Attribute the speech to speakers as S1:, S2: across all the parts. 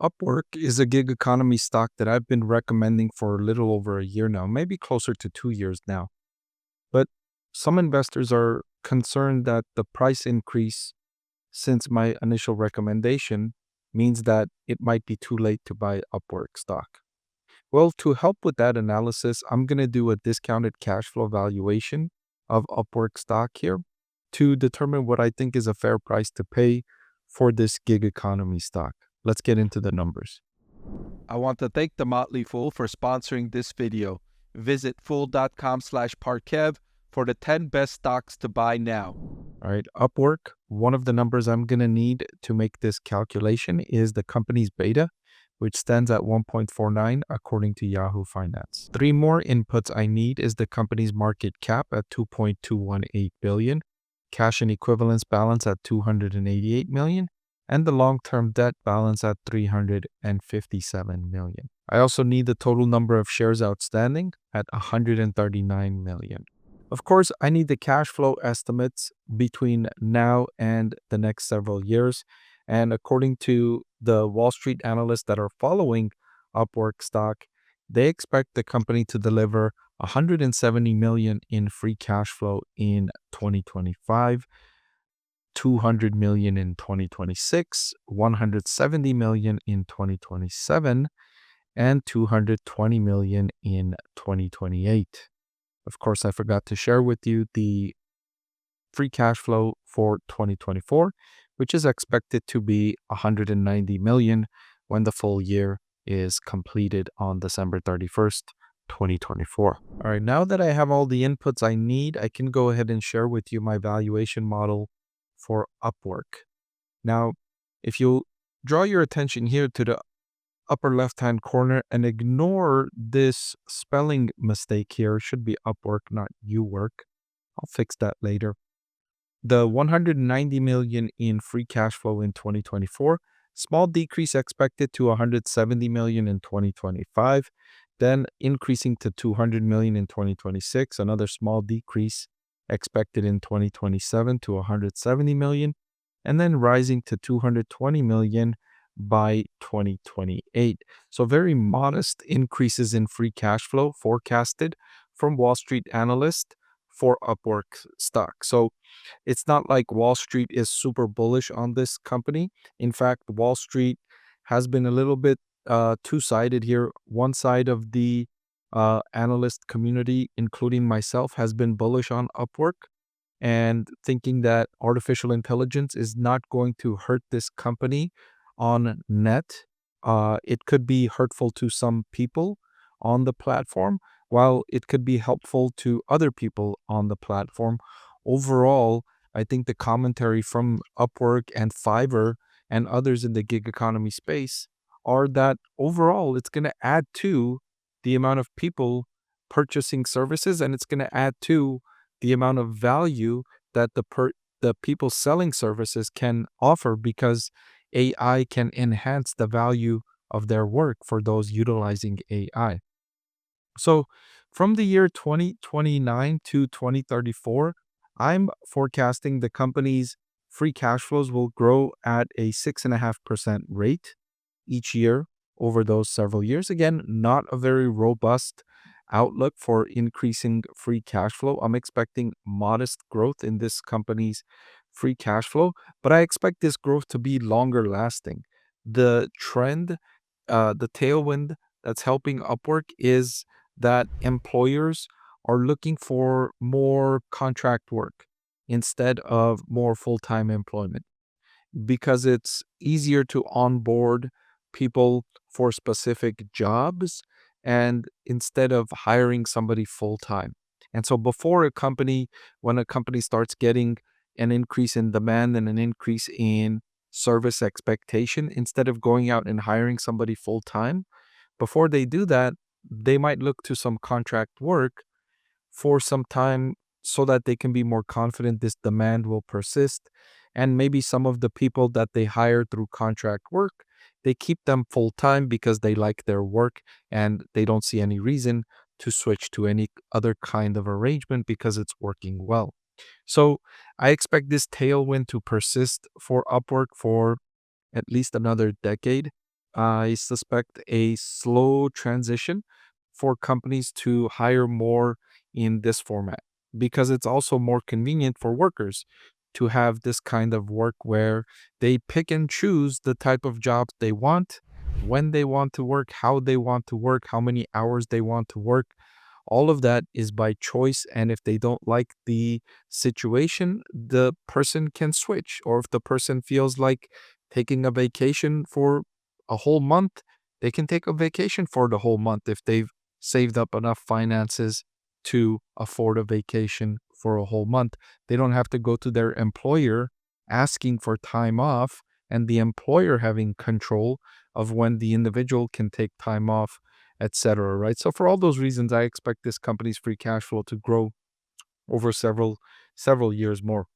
S1: Upwork is a gig economy stock that I've been recommending for a little over a year now, maybe closer to 2 years now. But some investors are concerned that the price increase since my initial recommendation means that it might be too late to buy Upwork stock. Well, to help with that analysis, I'm going to do a discounted cash flow valuation of Upwork stock here to determine what I think is a fair price to pay for this gig economy stock. Let's get into the numbers.
S2: I want to thank The Motley Fool for sponsoring this video. Visit fool.com/Parkev for the 10 best stocks to buy now.
S1: All right, Upwork, one of the numbers I'm going to need to make this calculation is the company's beta, which stands at 1.49 according to Yahoo Finance. Three more inputs I need is the company's market cap at 2.218 billion, cash and equivalents balance at 288 million, and the long-term debt balance at 357 million. I also need the total number of shares outstanding at 139 million. Of course, I need the cash flow estimates between now and the next several years. And according to the Wall Street analysts that are following Upwork stock, they expect the company to deliver 170 million in free cash flow in 2025, 200 million in 2026, 170 million in 2027, and 220 million in 2028. Of course, I forgot to share with you the free cash flow for 2024, which is expected to be 190 million when the full year is completed on December 31st, 2024. All right, now that I have all the inputs I need, I can go ahead and share with you my valuation model for Upwork. Now, if you draw your attention here to the upper left-hand corner and ignore this spelling mistake here, it should be Upwork, not UWork. I'll fix that later. The 190 million in free cash flow in 2024, small decrease expected to 170 million in 2025, then increasing to 200 million in 2026, another small decrease expected in 2027 to 170 million, and then rising to 220 million by 2028. So very modest increases in free cash flow forecasted from Wall Street analysts for Upwork stock. So it's not like Wall Street is super bullish on this company. In fact, Wall Street has been a little bit two-sided here. One side of the analyst community, including myself, has been bullish on Upwork and thinking that artificial intelligence is not going to hurt this company on net. It could be hurtful to some people on the platform, while it could be helpful to other people on the platform. Overall, I think the commentary from Upwork and Fiverr and others in the gig economy space are that overall it's going to add to the amount of people purchasing services, and it's going to add to the amount of value that the people selling services can offer, because AI can enhance the value of their work for those utilizing AI. So from the year 2029 to 2034, I'm forecasting the company's free cash flows will grow at a 6.5% rate each year over those several years. Again, not a very robust outlook for increasing free cash flow. I'm expecting modest growth in this company's free cash flow, but I expect this growth to be longer lasting. The trend, the tailwind that's helping Upwork is that employers are looking for more contract work instead of more full-time employment, because it's easier to onboard people for specific jobs and instead of hiring somebody full-time. And so when a company starts getting an increase in demand and an increase in service expectation, instead of going out and hiring somebody full-time, before they do that, they might look to some contract work for some time so that they can be more confident this demand will persist. And maybe some of the people that they hire through contract work, they keep them full time because they like their work and they don't see any reason to switch to any other kind of arrangement because it's working well. So I expect this tailwind to persist for Upwork for at least another decade. I suspect a slow transition for companies to hire more in this format because it's also more convenient for workers to have this kind of work where they pick and choose the type of jobs they want, when they want to work, how they want to work, how many hours they want to work. All of that is by choice. And if they don't like the situation, the person can switch. Or if the person feels like taking a vacation for a whole month, they can take a vacation for the whole month if they've saved up enough finances to afford a vacation for a whole month. They don't have to go to their employer asking for time off and the employer having control of when the individual can take time off, etc. Right? So for all those reasons, I expect this company's free cash flow to grow over several years more.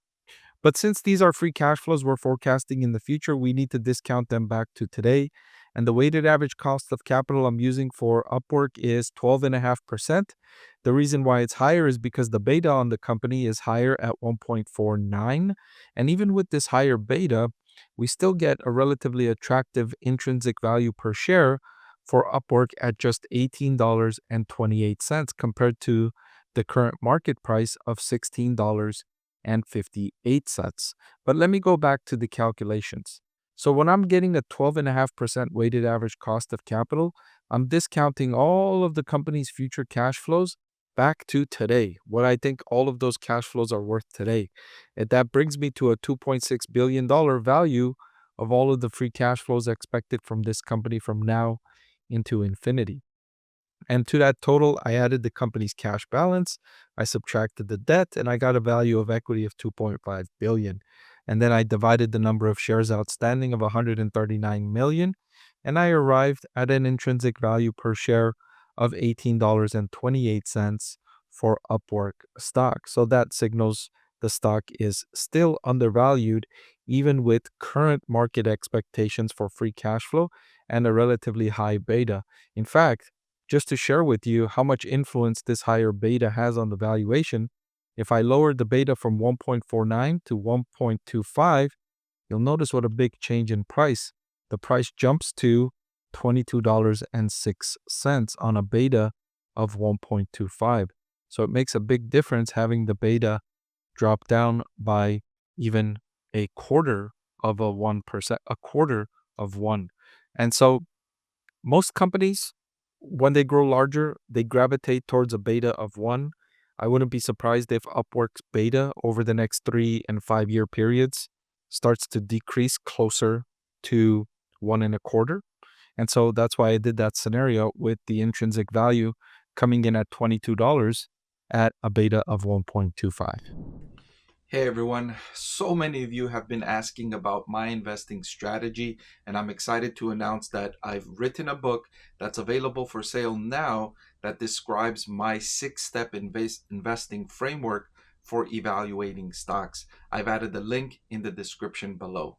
S1: But since these are free cash flows we're forecasting in the future, we need to discount them back to today. And the weighted average cost of capital I'm using for Upwork is 12.5%. The reason why it's higher is because the beta on the company is higher at 1.49. And even with this higher beta, we still get a relatively attractive intrinsic value per share for Upwork at just $18.28 compared to the current market price of $16.58. But let me go back to the calculations. So when I'm getting a 12.5% weighted average cost of capital, I'm discounting all of the company's future cash flows back to today, what I think all of those cash flows are worth today. And that brings me to a $2.6 billion value of all of the free cash flows expected from this company from now into infinity. And to that total, I added the company's cash balance, I subtracted the debt, and I got a value of equity of 2.5 billion. And then I divided the number of shares outstanding of 139 million, and I arrived at an intrinsic value per share of $18.28 for Upwork stock. So that signals the stock is still undervalued, even with current market expectations for free cash flow and a relatively high beta. In fact, just to share with you how much influence this higher beta has on the valuation, if I lower the beta from 1.49 to 1.25, you'll notice what a big change in price. The price jumps to $22.06 on a beta of 1.25. So it makes a big difference having the beta drop down by even a quarter of a 1%, a quarter of one. And so most companies, when they grow larger, they gravitate towards a beta of 1. I wouldn't be surprised if Upwork's beta over the next 3 and 5 year periods starts to decrease closer to 1.25. And so that's why I did that scenario with the intrinsic value coming in at $22 at a beta of 1.25. Hey everyone, so many of you have been asking about my investing strategy, and I'm excited to announce that I've written a book that's available for sale now that describes my 6-step investing framework for evaluating stocks. I've added the link in the description below.